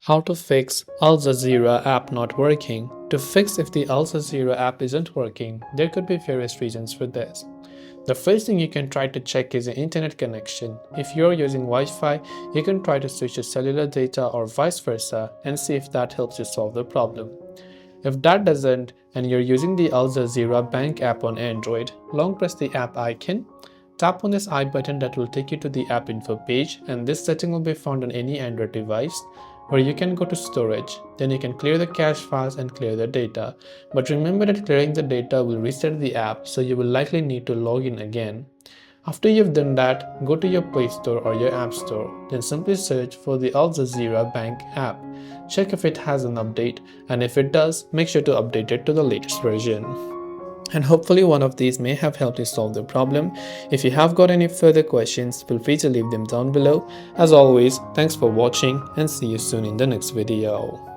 How to fix AlJazira app not working. To fix if the AlJazira app isn't working, there could be various reasons for this. The first thing you can try to check is the internet connection. If you're using Wi-Fi, you can try to switch to cellular data or vice versa and see if that helps you solve the problem. If that doesn't and you're using the AlJazira Bank app on Android, long press the app icon. Tap on this I button that will take you to the app info page, and this setting will be found on any Android device, where you can go to storage. Then you can clear the cache files and clear the data. But remember that clearing the data will reset the app, so you will likely need to log in again. After you've done that, go to your Play Store or your App Store. Then simply search for the AlJazira Bank app. Check if it has an update, and if it does, make sure to update it to the latest version. And hopefully one of these may have helped you solve the problem. If you have got any further questions, feel free to leave them down below. As always, thanks for watching and see you soon in the next video.